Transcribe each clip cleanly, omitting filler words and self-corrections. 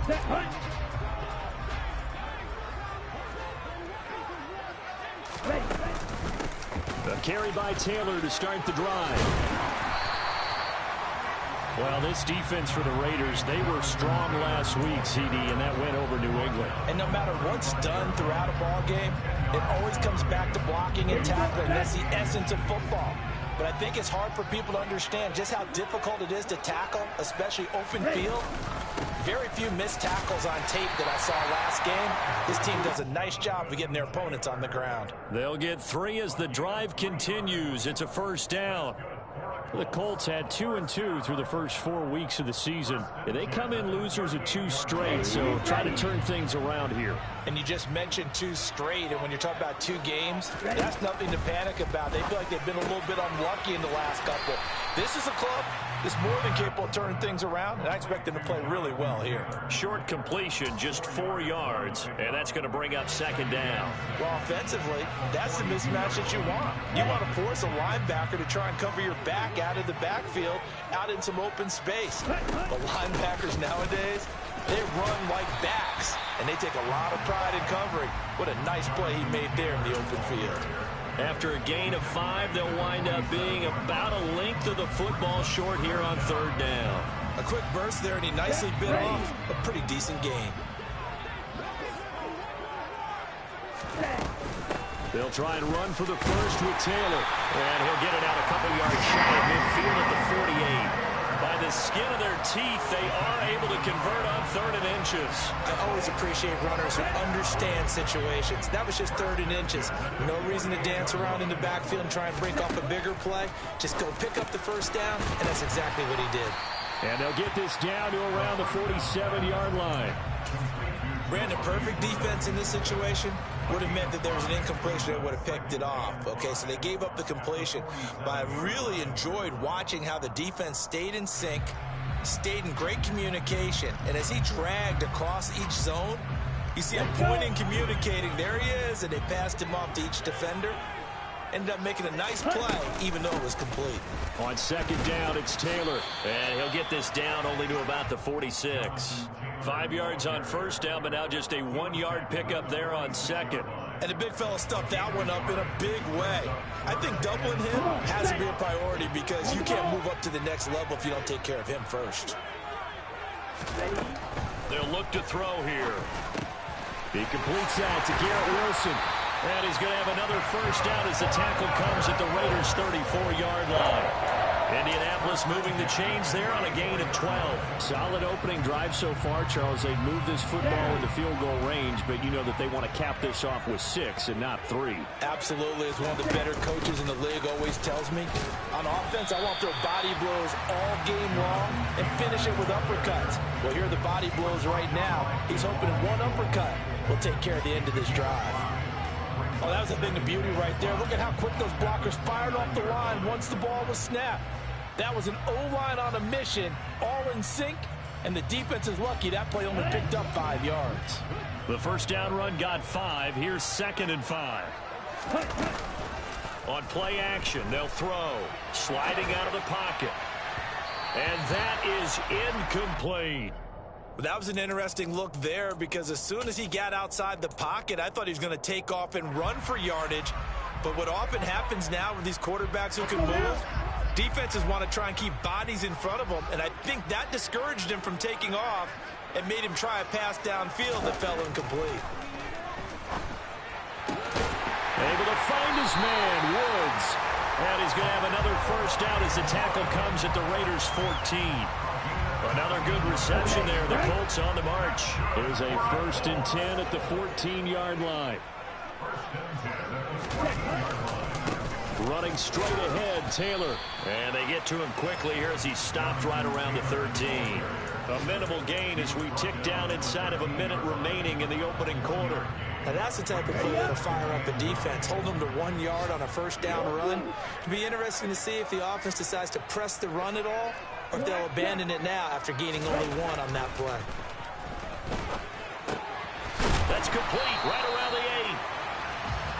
A carry by Taylor to start the drive. Well, this defense for the Raiders, they were strong last week, CD, and that went over New England. And no matter what's done throughout a ball game, it always comes back to blocking and tackling. That's the essence of football. But I think it's hard for people to understand just how difficult it is to tackle, especially open field. Very few missed tackles on tape that I saw last game. This team does a nice job of getting their opponents on the ground. They'll get 3 as the drive continues. It's a first down. The Colts had 2-2 through the first 4 weeks of the season. And they come in losers of 2 straight, so try to turn things around here. And you just mentioned 2 straight, and when you're talking about 2 games, that's nothing to panic about. They feel like they've been a little bit unlucky in the last couple. This is a club that's more than capable of turning things around, and I expect them to play really well here. Short completion, just 4 yards, and that's going to bring up second down. Well, offensively, that's the mismatch that you want. You want to force a linebacker to try and cover your back out of the backfield, out in some open space. The linebackers nowadays, they run like backs, and they take a lot of pride in covering. What a nice play he made there in the open field. After a gain of 5, they'll wind up being about a length of the football short here on third down. A quick burst there, and he nicely bit off a pretty decent gain. They'll try and run for the first with Taylor. And he'll get it out a couple yards shy of midfield at the 48. By the skin of their teeth, they are able to convert on 3rd and inches. I always appreciate runners who understand situations. That was just 3rd and inches. No reason to dance around in the backfield and try and break off a bigger play. Just go pick up the first down, and that's exactly what he did. And they'll get this down to around the 47-yard line. Brandon, perfect defense in this situation would have meant that there was an incompletion that would have picked it off. Okay, so they gave up the completion. But I really enjoyed watching how the defense stayed in sync, stayed in great communication. And as he dragged across each zone, you see him pointing, communicating. There he is, and they passed him off to each defender. Ended up making a nice play, even though it was complete. On second down, it's Taylor. And he'll get this down only to about the 46. 5 yards on first down, but now just a 1-yard pickup there on second. And the big fella stuffed that one up in a big way. I think doubling him has to be a priority because you can't move up to the next level if you don't take care of him first. They'll look to throw here. He completes that to Garrett Wilson. And he's going to have another first down as the tackle comes at the Raiders' 34-yard line. Indianapolis moving the chains there on a gain of 12. Solid opening drive so far, Charles. They've moved this football into field goal range, but you know that they want to cap this off with 6 and not 3. Absolutely. As one of the better coaches in the league always tells me, on offense, I want to throw body blows all game long and finish it with uppercuts. Well, here are the body blows right now. He's hoping one uppercut will take care of the end of this drive. Oh, that was a thing of beauty right there. Look at how quick those blockers fired off the line once the ball was snapped. That was an O-line on a mission, all in sync, and the defense is lucky that play only picked up 5 yards. The first down run got 5. Here's 2nd and 5. On play action, they'll throw. Sliding out of the pocket. And that is incomplete. That was an interesting look there because as soon as he got outside the pocket, I thought he was going to take off and run for yardage. But what often happens now with these quarterbacks who can move, defenses want to try and keep bodies in front of them, and I think that discouraged him from taking off and made him try a pass downfield that fell incomplete. Able to find his man, Woods. And he's going to have another first down as the tackle comes at the Raiders' 14. Another good reception there. The Colts on the march. There's a 1st and 10 at the 14-yard line. Running straight ahead, Taylor. And they get to him quickly here as he stopped right around the 13. A minimal gain as we tick down inside of a minute remaining in the opening quarter. Now that's the type of play that'll fire up a defense. Hold them to 1 yard on a first down run. It'll be interesting to see if the offense decides to press the run at all, or if they'll abandon it now after gaining only 1 on that play. That's complete right around the 8.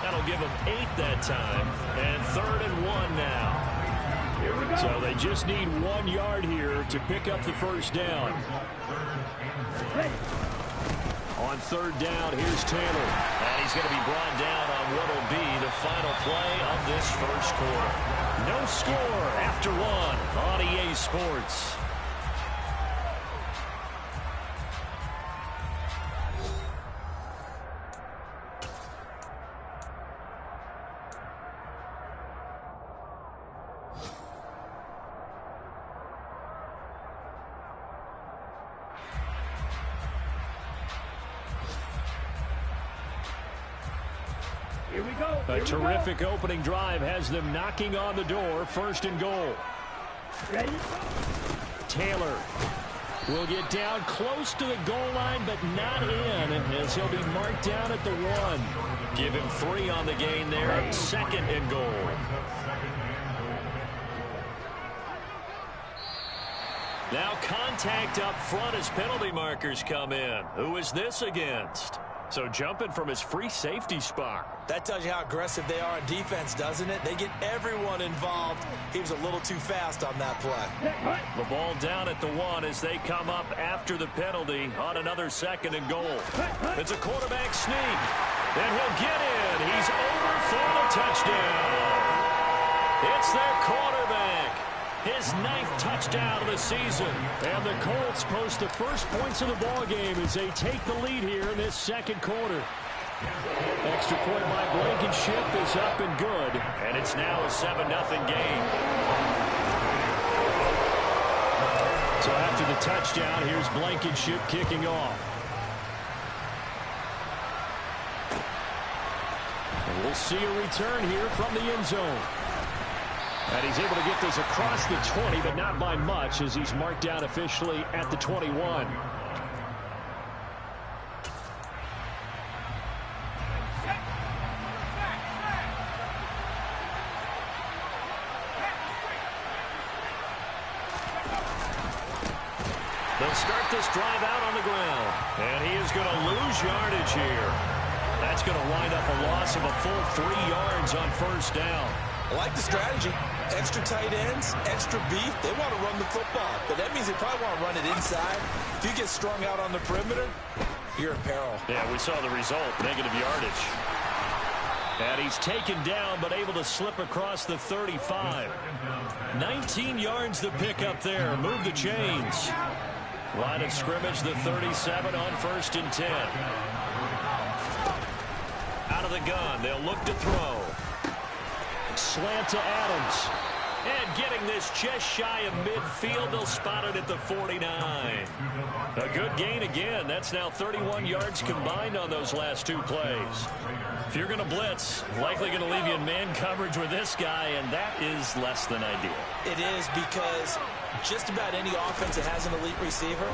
That'll give them 8 that time. And 3rd and 1 now. So they just need 1 yard here to pick up the first down. On third down, here's Taylor. And he's going to be brought down on what will be the final play of this first quarter. No score after 1 on EA Sports. A terrific opening drive has them knocking on the door. First and goal. Ready? Taylor will get down close to the goal line, but not in, as he'll be marked down at the 1. Give him 3 on the gain there. Second and goal. Now contact up front as penalty markers come in. Who is this against? So jumping from his free safety spot. That tells you how aggressive they are on defense, doesn't it? They get everyone involved. He was a little too fast on that play. The ball down at the 1 as they come up after the penalty on another second and goal. It's a quarterback sneak. And he'll get in. He's over for the touchdown. It's their quarterback. His 9th touchdown of the season. And the Colts post the first points of the ball game as they take the lead here in this second quarter. Extra point by Blankenship is up and good. And it's now a 7-0 game. So after the touchdown, here's Blankenship kicking off. And we'll see a return here from the end zone. And he's able to get this across the 20, but not by much, as he's marked down officially at the 21. They'll start this drive out on the ground. And he is going to lose yardage here. That's going to wind up a loss of a full 3 yards on first down. I like the strategy. Extra tight ends, extra beef. They want to run the football, but that means they probably want to run it inside. If you get strung out on the perimeter, you're in peril. Yeah, we saw the result, negative yardage. And he's taken down, but able to slip across the 35. 19 yards the pick up there. Move the chains. Line of scrimmage, the 37 on 1st and 10. Out of the gun, they'll look to throw. Slant to Adams. And getting this just shy of midfield, they'll spot it at the 49. A good gain again. That's now 31 yards combined on those last 2 plays. If you're going to blitz, likely going to leave you in man coverage with this guy, and that is less than ideal. It is, because just about any offense that has an elite receiver,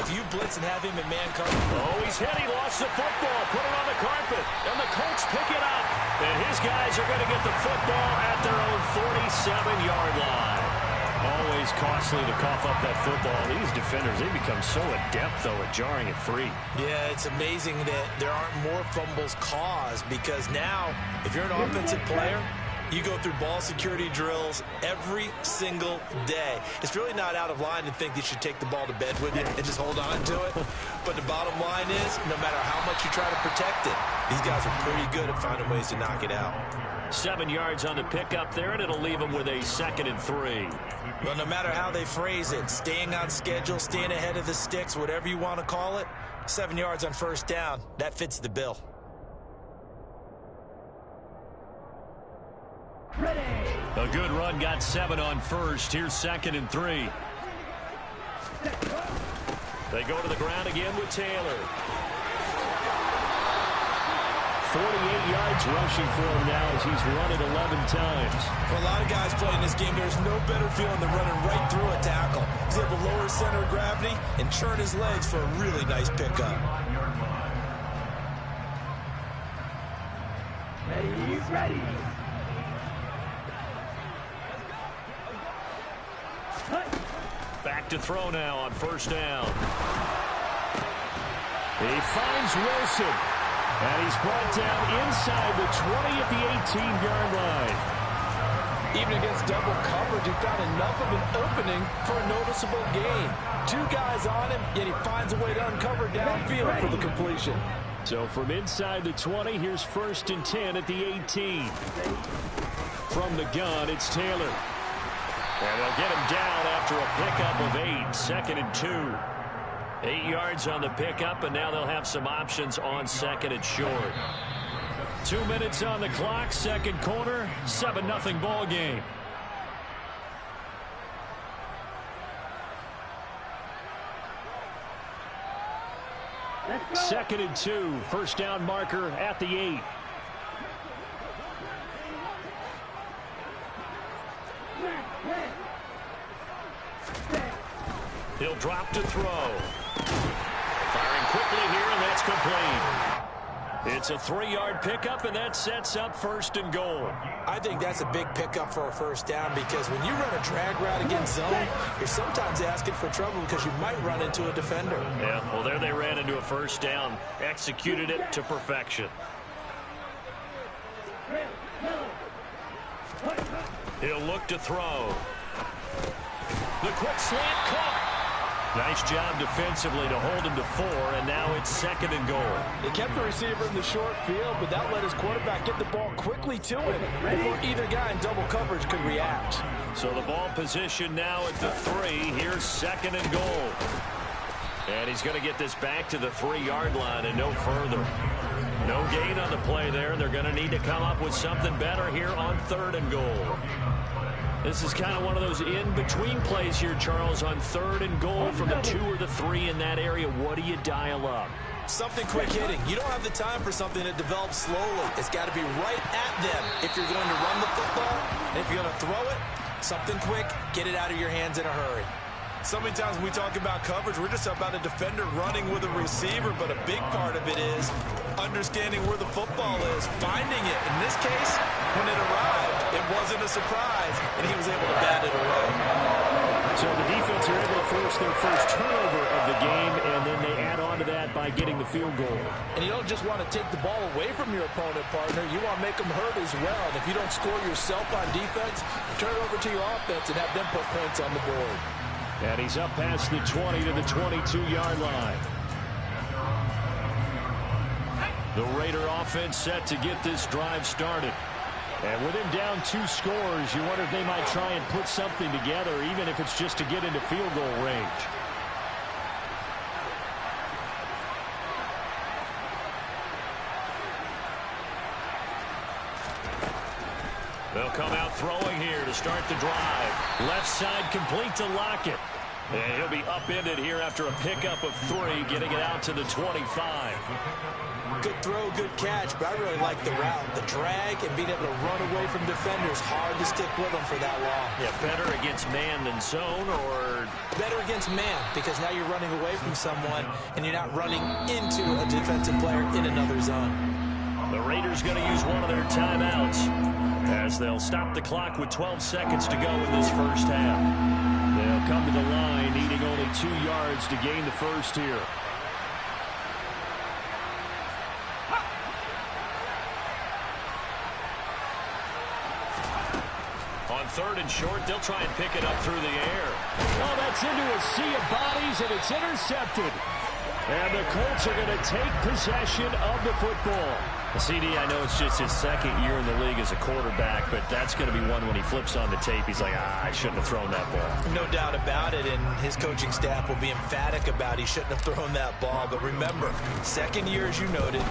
if you blitz and have him in man coverage. Oh, he's hit. He lost the football. Put it on the carpet. And the Colts pick it up. And his guys are going to get the football at their own 47-yard line. Always costly to cough up that football. These defenders, they become so adept, though, at jarring it free. Yeah, it's amazing that there aren't more fumbles caused, because now, if you're an offensive player, you go through ball security drills every single day. It's really not out of line to think you should take the ball to bed with you and just hold on to it. But the bottom line is, no matter how much you try to protect it, these guys are pretty good at finding ways to knock it out. 7 yards on the pickup there, and it'll leave them with a 2nd and 3. Well, no matter how they phrase it, staying on schedule, staying ahead of the sticks, whatever you want to call it, 7 yards on first down, that fits the bill. Ready. A good run, got 7 on first. Here's 2nd and 3. They go to the ground again with Taylor. 48 yards rushing for him now as he's run it 11 times. For a lot of guys playing this game, there's no better feeling than running right through a tackle. He's able to lower his center of gravity and churn his legs for a really nice pickup. Ready. Back to throw now on first down. He finds Wilson. And he's brought down inside the 20 at the 18-yard line. Even against double coverage, he found enough of an opening for a noticeable gain. 2 guys on him, yet he finds a way to uncover downfield for the completion. So from inside the 20, here's 1st and 10 at the 18. From the gun, it's Taylor. And they'll get him down after a pickup of 8, 2nd and 2. 8 yards on the pickup, and now they'll have some options on 2nd and short. 2 minutes on the clock, 2nd quarter, 7-0 ball game. Second and 2, 1st down marker at the 8. He'll drop to throw. Firing quickly here, and that's complete. It's a 3-yard pickup, and that sets up 1st and goal. I think that's a big pickup for a 1st down, because when you run a drag route against zone, you're sometimes asking for trouble because you might run into a defender. Yeah, well, there they ran into a 1st down. Executed it to perfection. He'll look to throw. The quick slant caught. Nice job defensively to hold him to 4, and now it's 2nd and goal. They kept the receiver in the short field, but that let his quarterback get the ball quickly to him before either guy in double coverage could react. So the ball position now at the 3. Here's 2nd and goal. And he's going to get this back to the 3-yard line and no further. No gain on the play there. They're going to need to come up with something better here on 3rd and goal. This is kind of one of those in-between plays here, Charles, on 3rd and goal from the 2 or the 3 in that area. What do you dial up? Something quick hitting. You don't have the time for something that develops slowly. It's got to be right at them if you're going to run the football. And if you're going to throw it, something quick, get it out of your hands in a hurry. So many times when we talk about coverage, we're just about a defender running with a receiver, but a big part of it is understanding where the football is, finding it. In this case, when it arrived, it wasn't a surprise, and he was able to bat it away. So the defense are able to force their 1st turnover of the game, and then they add on to that by getting the field goal. And you don't just want to take the ball away from your opponent, partner. You want to make them hurt as well. And if you don't score yourself on defense, turn it over to your offense and have them put points on the board. And he's up past the 20 to the 22-yard line. The Raider offense set to get this drive started. And with him down 2 scores, you wonder if they might try and put something together, even if it's just to get into field goal range. They'll come out throwing here to start the drive. Left side complete to Lockett. And he'll be upended here after a pickup of 3, getting it out to the 25. Good throw, good catch, but I really like the route. The drag and being able to run away from defenders, hard to stick with them for that long. Yeah, better against man than zone, or? Better against man, because now you're running away from someone and you're not running into a defensive player in another zone. The Raiders going to use one of their timeouts as they'll stop the clock with 12 seconds to go in this 1st half. They'll come to the line, needing only 2 yards to gain the 1st here. On 3rd and short, they'll try and pick it up through the air. Oh, that's into a sea of bodies, and it's intercepted. And the Colts are going to take possession of the football. CD, I know it's just his 2nd year in the league as a quarterback, but that's going to be one when he flips on the tape. He's like, I shouldn't have thrown that ball. No doubt about it, and his coaching staff will be emphatic about he shouldn't have thrown that ball. But remember, 2nd year, as you noted,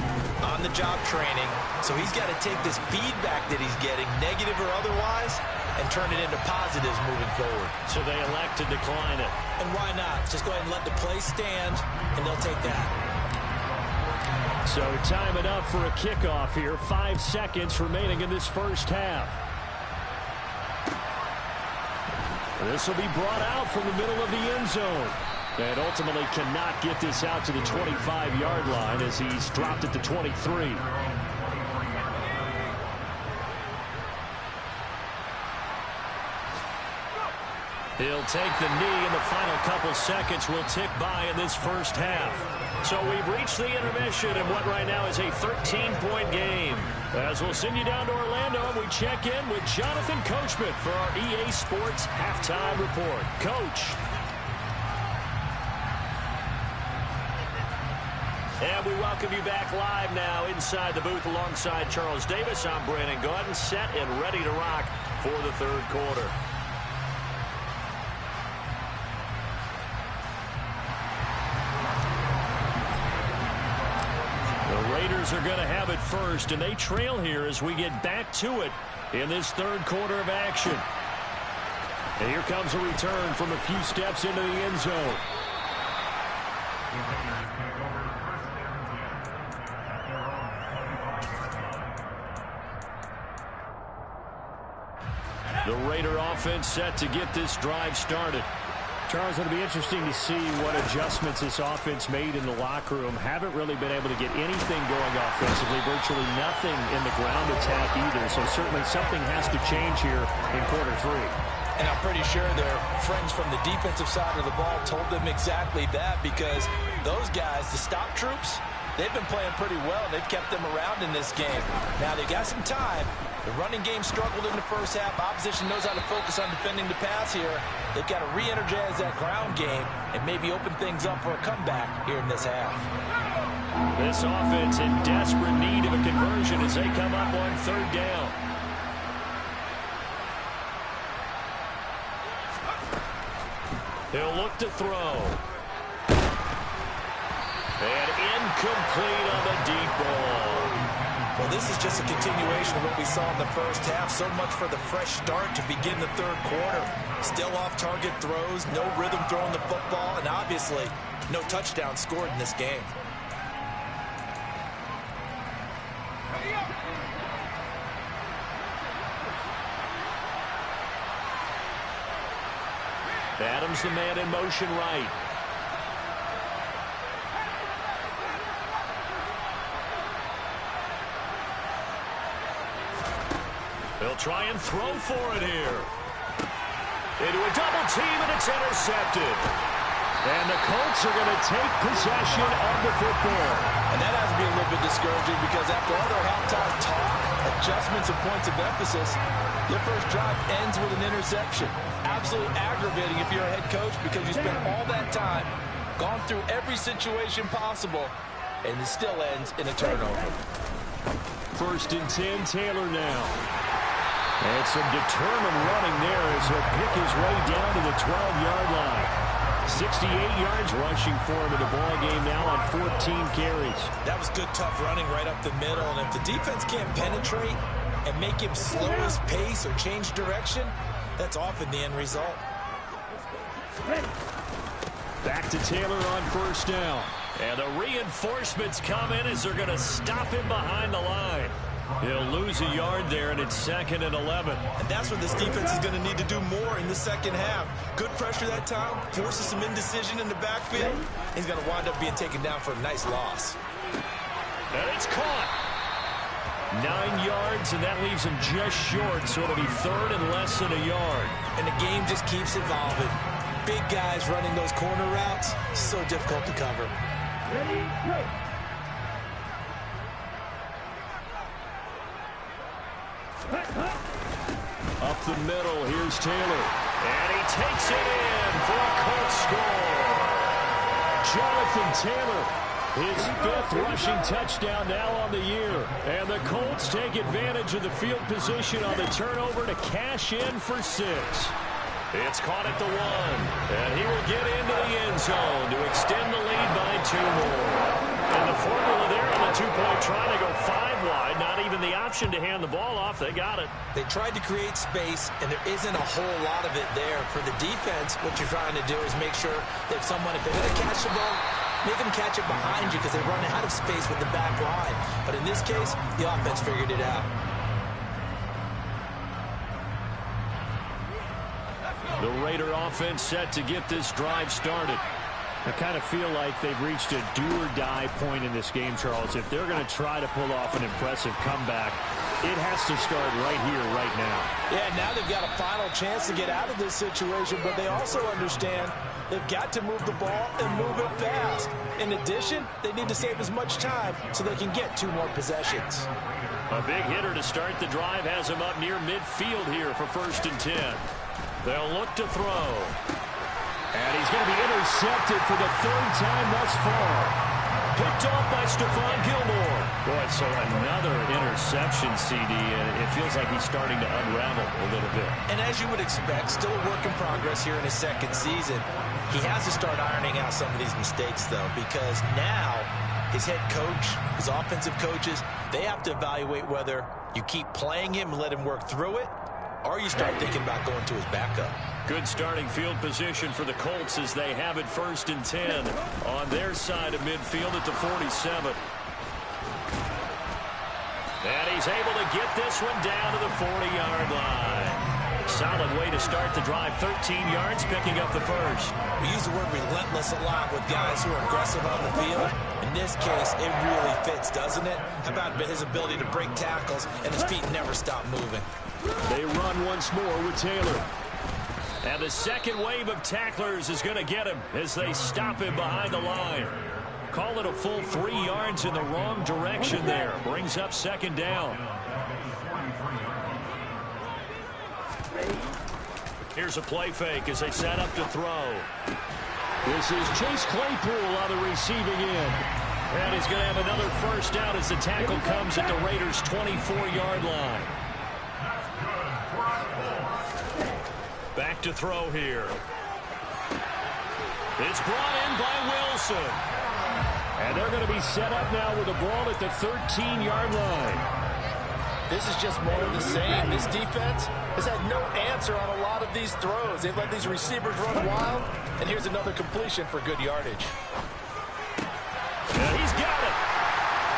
on-the-job training. So he's got to take this feedback that he's getting, negative or otherwise, and turn it into positives moving forward. So they elect to decline it. And why not? Just go ahead and let the play stand, and they'll take that. So time enough for a kickoff here. 5 seconds remaining in this 1st half. This will be brought out from the middle of the end zone. And ultimately cannot get this out to the 25-yard line as he's dropped at the 23. He'll take the knee, and the final couple seconds will tick by in this first half. So we've reached the intermission in what right now is a 13-point game. As we'll send you down to Orlando, and we check in with Jonathan Coachman for our EA Sports Halftime Report. Coach. And we welcome you back live now inside the booth alongside Charles Davis. I'm Brandon Gaudin, set and ready to rock for the third quarter. The Raiders are going to have it first, and they trail here as we get back to it in this third quarter of action. And here comes a return from a few steps into the end zone. The Raider offense set to get this drive started. Charles, it'll be interesting to see what adjustments this offense made in the locker room. Haven't really been able to get anything going offensively, virtually nothing in the ground attack either. So certainly something has to change here in quarter three. And I'm pretty sure their friends from the defensive side of the ball told them exactly that, because those guys, the stop troops, they've been playing pretty well. They've kept them around in this game. Now they've got some time. The running game struggled in the first half. Opposition knows how to focus on defending the pass here. They've got to re-energize that ground game and maybe open things up for a comeback here in this half. This offense in desperate need of a conversion as they come up on third down. He'll look to throw. And incomplete on the deep ball. Well, this is just a continuation of what we saw in the first half. So much for the fresh start to begin the third quarter. Still off-target throws, no rhythm throwing the football, and obviously no touchdown scored in this game. Adams the man in motion right. They'll try and throw for it here. Into a double team, and it's intercepted. And the Colts are going to take possession of the football. And that has to be a little bit discouraging, because after all their halftime talk, adjustments and points of emphasis, their first drive ends with an interception. Absolutely aggravating if you're a head coach, because you spent all that time, gone through every situation possible, and it still ends in a turnover. 1st and 10, Taylor now. And some determined running there as he'll pick his way down to the 12-yard line. 68 yards rushing for him in the ball game now on 14 carries. That was good, tough running right up the middle. And if the defense can't penetrate and make him slow his pace or change direction, that's often the end result. Back to Taylor on 1st down. And the reinforcements come in as they're going to stop him behind the line. He'll lose a yard there, and it's 2nd and 11. And that's what this defense is going to need to do more in the second half. Good pressure that time, forces some indecision in the backfield. He's going to wind up being taken down for a nice loss. And it's caught. 9 yards, and that leaves him just short, so it'll be 3rd and less than a yard. And the game just keeps evolving. Big guys running those corner routes, so difficult to cover. Ready, go. Up the middle, here's Taylor. And he takes it in for a Colts score. Jonathan Taylor, his 5th rushing touchdown now on the year. And the Colts take advantage of the field position on the turnover to cash in for 6. It's caught at the 1. And he will get into the end zone to extend the lead by 2 more. And the formula there on the 2-point try to go 5 wide. Not even the option to hand the ball off. They got it. They tried to create space, and there isn't a whole lot of it there. For the defense, what you're trying to do is make sure that someone, if they're going to catch the ball, make them catch it behind you, because they run out of space with the back line. But in this case, the offense figured it out. The Raider offense set to get this drive started. I kind of feel like they've reached a do-or-die point in this game, Charles. If they're going to try to pull off an impressive comeback, it has to start right here, right now. Yeah, now they've got a final chance to get out of this situation, but they also understand they've got to move the ball and move it fast. In addition, they need to save as much time so they can get 2 more possessions. A big hitter to start the drive has him up near midfield here for 1st and 10. They'll look to throw. And he's going to be intercepted for the 3rd time thus far. Picked off by Stephon Gilmore. Boy, so another interception, CD, and it feels like he's starting to unravel a little bit. And as you would expect, still a work in progress here in his 2nd season. He has to start ironing out some of these mistakes, though, because now his head coach, his offensive coaches, they have to evaluate whether you keep playing him and let him work through it, or you start thinking about going to his backup. Good starting field position for the Colts as they have it 1st and 10 on their side of midfield at the 47. And he's able to get this one down to the 40-yard line. Solid way to start the drive. 13 yards, picking up the first. We use the word relentless a lot with guys who are aggressive on the field. In this case, it really fits, doesn't it? How about his ability to break tackles and his feet never stop moving? They run once more with Taylor. And the second wave of tacklers is going to get him as they stop him behind the line. Call it a full 3 yards in the wrong direction there. Brings up 2nd down. Here's a play fake as they set up to throw. This is Chase Claypool on the receiving end. And he's going to have another 1st down as the tackle comes at the Raiders' 24-yard line. Back to throw here. It's brought in by Wilson. And they're going to be set up now with the ball at the 13-yard line. This is just more of the same. This defense has had no answer on a lot of these throws. They've let these receivers run wild. And here's another completion for good yardage. And he's got it.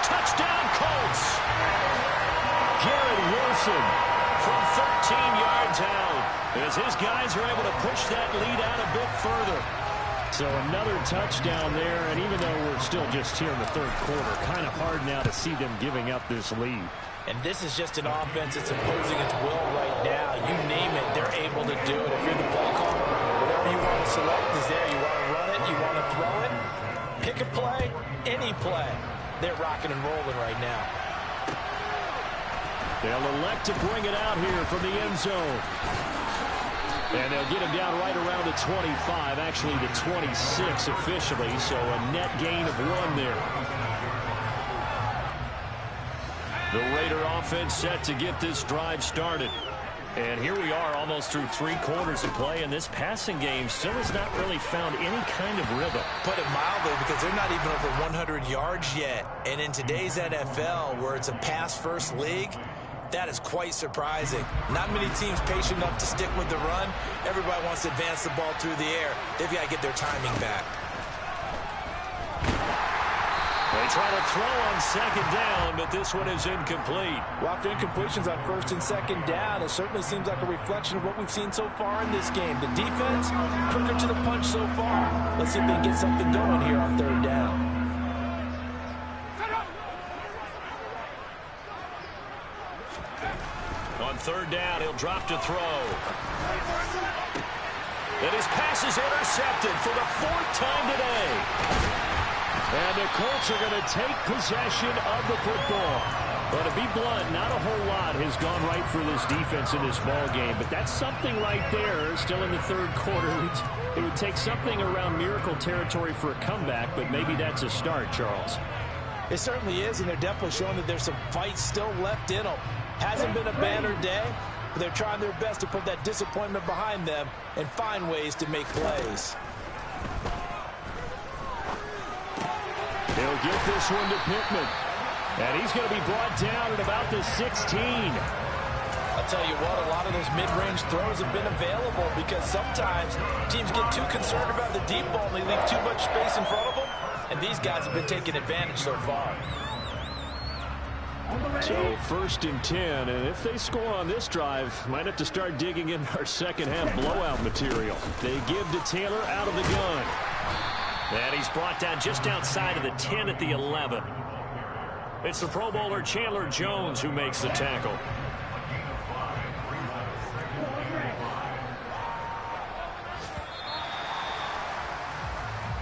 Touchdown, Colts. Garrett Wilson from 13 yards out as his guys are able to push that lead out a bit further. So another touchdown there, and even though we're still just here in the 3rd quarter, kind of hard now to see them giving up this lead. And this is just an offense that's imposing its will right now. You name it, they're able to do it. If you're the play caller, whatever you want to select is there. You want to run it, you want to throw it, pick a play, any play. They're rocking and rolling right now. They'll elect to bring it out here from the end zone. And they'll get him down right around the 25, actually the 26 officially, so a net gain of 1 there. The Raider offense set to get this drive started. And here we are almost through 3 quarters of play, and this passing game still has not really found any kind of rhythm. Put it mildly, because they're not even over 100 yards yet. And in today's NFL, where it's a pass-first league, that is quite surprising. Not many teams patient enough to stick with the run. Everybody wants to advance the ball through the air. They've got to get their timing back. They try to throw on 2nd down, but this one is incomplete. Well, after incompletions on 1st and 2nd down, it certainly seems like a reflection of what we've seen so far in this game. The defense, quicker to the punch so far. Let's see if they can get something going here on 3rd down. On 3rd down, he'll drop to throw. And his pass is intercepted for the 4th time today. And the Colts are going to take possession of the football. But to be blunt, not a whole lot has gone right for this defense in this ball game. But that's something right there, still in the 3rd quarter. It would take something around miracle territory for a comeback, but maybe that's a start, Charles. It certainly is, and they're definitely showing that there's some fight still left in them. Hasn't been a banner day, but they're trying their best to put that disappointment behind them and find ways to make plays. He'll get this one to Pittman. And he's going to be brought down at about the 16. I'll tell you what, a lot of those mid-range throws have been available because sometimes teams get too concerned about the deep ball and they leave too much space in front of them. And these guys have been taking advantage so far. So 1st and 10, and if they score on this drive, might have to start digging in our 2nd half blowout material. They give to Taylor out of the gun. And he's brought down just outside of the 10 at the 11. It's the Pro Bowler Chandler Jones who makes the tackle.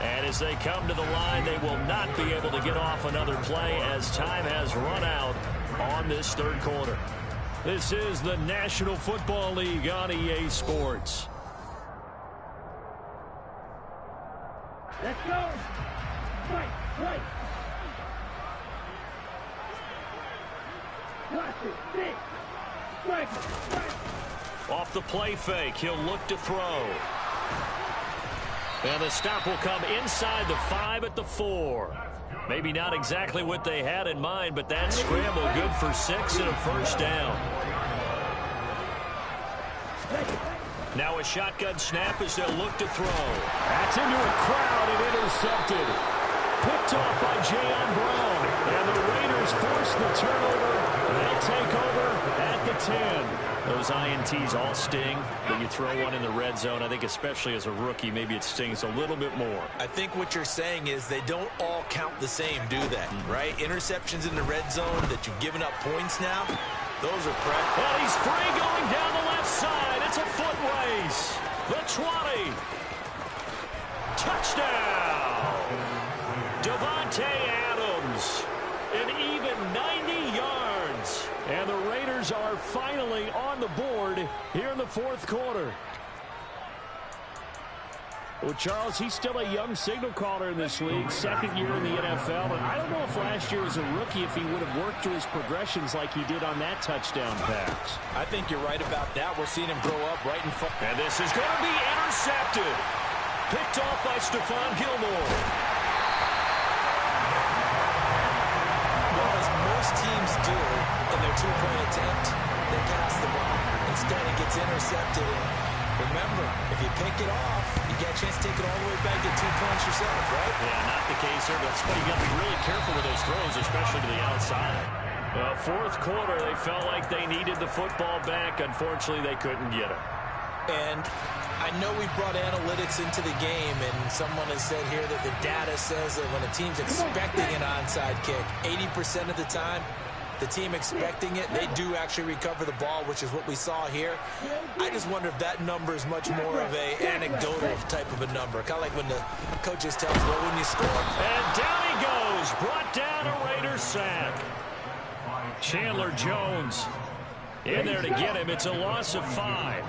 And as they come to the line, they will not be able to get off another play as time has run out on this third quarter. This is the National Football League on EA Sports. Let's go. Fight, fight. Watch it. Six. Strike. Off the play fake, he'll look to throw. And the stop will come inside the 5 at the 4. Maybe not exactly what they had in mind, but that scramble good for 6 and a first down. Now a shotgun snap as they'll look to throw. That's into a crowd and intercepted. Picked off by Jayon Brown. And the Raiders force the turnover. They'll take over at the 10. Those INTs all sting, but you throw one in the red zone. I think especially as a rookie, maybe it stings a little bit more. I think what you're saying is they don't all count the same, do they? Right? Interceptions in the red zone that you've given up points now, those are prep. Well, he's free going down the left side. It's a foot race. The 20. Touchdown. Devontae Adams. An even 90 yards. And the Raiders are finally on the board here in the fourth quarter. Well, Charles, he's still a young signal caller in this league, second year in the NFL. And I don't know if last year as a rookie if he would have worked through his progressions like he did on that touchdown pass. I think you're right about that. We're seeing him grow up right in front. And this is going to be intercepted. Picked off by Stephon Gilmore. Well, as most teams do in their two-point attempt, they pass the ball. Instead, it gets intercepted. And remember, if you pick it off, you get a chance to take it all the way back, get 2 points yourself, right? Yeah, not the case here, but that's why you got to be really careful with those throws, especially to the outside. Fourth quarter, they felt like they needed the football back. Unfortunately, they couldn't get it. And I know we brought analytics into the game, and someone has said here that the data says that when a team's expecting an onside kick, 80% of the time, the team expecting it, they do actually recover the ball, which is what we saw here. I just wonder if that number is much more of a anecdotal type of a number. Kind of like when the coaches tell us, well, when you score. And down he goes. Brought down a Raiders sack. Chandler Jones in there to get him. It's a loss of 5.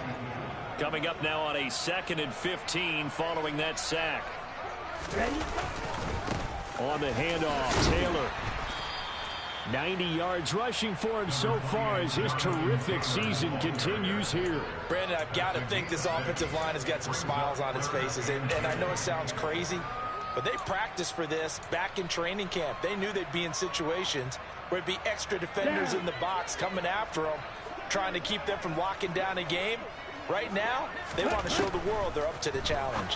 Coming up now on a 2nd and 15 following that sack. Ready? On the handoff, Taylor. 90 yards rushing for him so far as his terrific season continues here. Brandon, I've got to think this offensive line has got some smiles on its faces. And I know it sounds crazy, but they practiced for this back in training camp. They knew they'd be in situations where it'd be extra defenders in the box coming after them, trying to keep them from locking down a game. Right now, they want to show the world they're up to the challenge.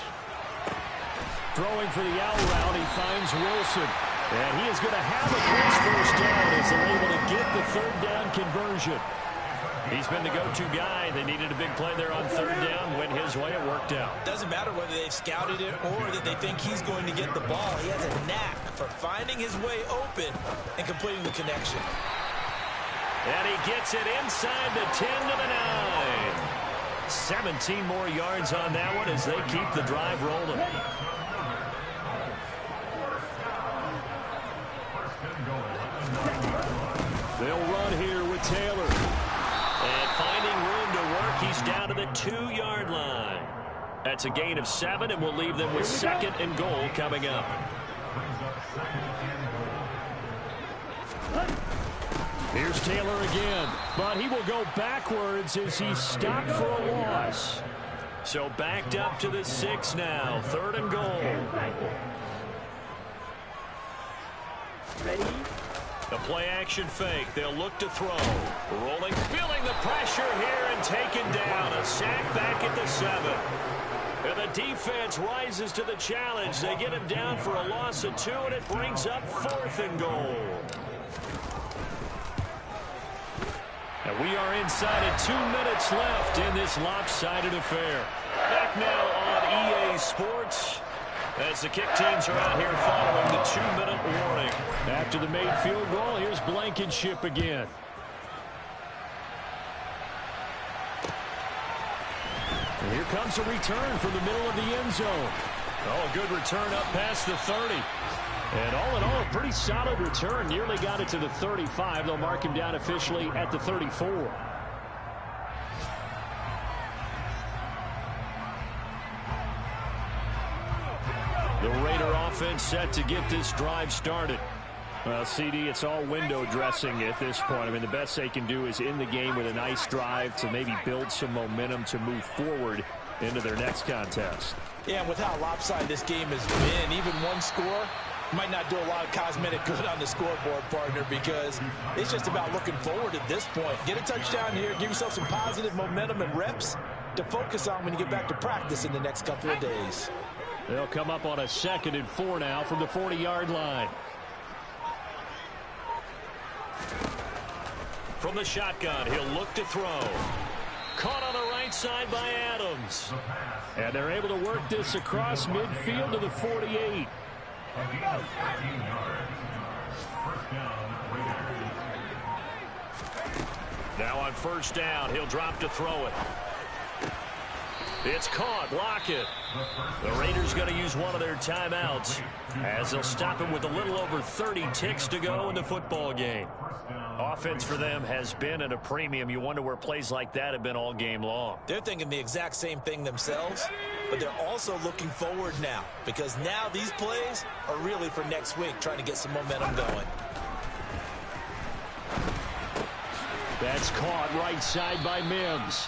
Throwing for the out route, he finds Wilson. And he is going to have a close first down as they're able to get the third down conversion. He's been the go-to guy. They needed a big play there on third down. Went his way, it worked out. Doesn't matter whether they've scouted it or that they think he's going to get the ball. He has a knack for finding his way open and completing the connection. And he gets it inside the 10 to the 9. 17 more yards on that one as they keep the drive rolling. They'll run here with Taylor. And finding room to work, he's down to the 2-yard line. That's a gain of 7, and we'll leave them with 2nd and goal coming up. Here's Taylor again, but he will go backwards as he's stopped for a loss. So backed up to the 6 now, 3rd and goal. Ready? The play-action fake. They'll look to throw. Rolling, feeling the pressure here and taken down. A sack back at the 7. And the defense rises to the challenge. They get him down for a loss of 2, and it brings up 4th and goal. And we are inside of 2 minutes left in this lopsided affair. Back now on EA Sports. As the kick teams are out here following the 2-minute warning. After the made field goal, here's Blankenship again. And here comes a return from the middle of the end zone. Oh, good return up past the 30. And all in all, a pretty solid return. Nearly got it to the 35. They'll mark him down officially at the 34. The Raider offense set to get this drive started. Well, CD, it's all window dressing at this point. I mean, the best they can do is in the game with a nice drive to maybe build some momentum to move forward into their next contest. Yeah, and with how lopsided this game has been, even one score might not do a lot of cosmetic good on the scoreboard, partner, because it's just about looking forward at this point. Get a touchdown here, give yourself some positive momentum and reps to focus on when you get back to practice in the next couple of days. They'll come up on a 2nd and 4 now from the 40-yard line. From the shotgun, he'll look to throw. Caught on the right side by Adams. And they're able to work this across midfield to the 48. Now on 1st down, he'll drop to throw it. It's caught. Lockett. The Raiders going to use one of their timeouts as they'll stop him with a little over 30 ticks to go in the football game. Offense for them has been at a premium. You wonder where plays like that have been all game long. They're thinking the exact same thing themselves, but they're also looking forward now because now these plays are really for next week, trying to get some momentum going. That's caught right side by Mims.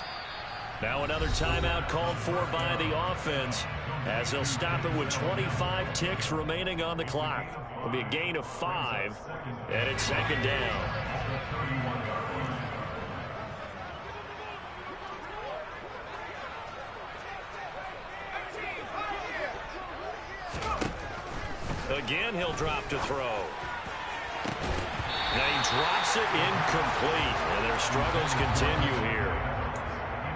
Now another timeout called for by the offense as they'll stop it with 25 ticks remaining on the clock. It'll be a gain of 5, and it's 2nd down. Again, he'll drop to throw. And he drops it incomplete, and their struggles continue here.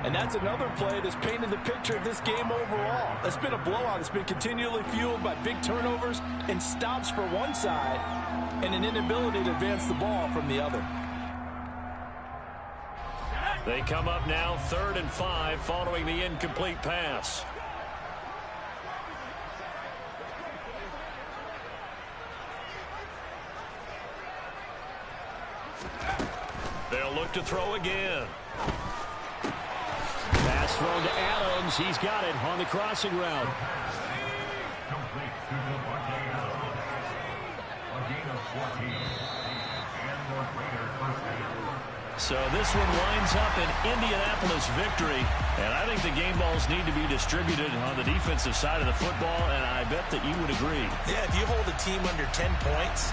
And that's another play that's painted the picture of this game overall. It's been a blowout. It's been continually fueled by big turnovers and stops for one side and an inability to advance the ball from the other. They come up now 3rd and 5 following the incomplete pass. They'll look to throw again. Pass thrown to Adams. He's got it on the crossing route. So this one winds up an Indianapolis victory. And I think the game balls need to be distributed on the defensive side of the football, and I bet that you would agree. Yeah, if you hold a team under 10 points,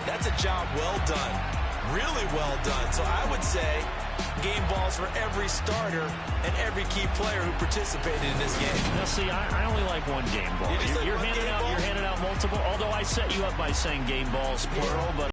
that's a job well done. Really well done. So I would say game balls for every starter and every key player who participated in this game. Now, see, I only like one game ball. You're handing out multiple, although I set you up by saying game balls, plural, but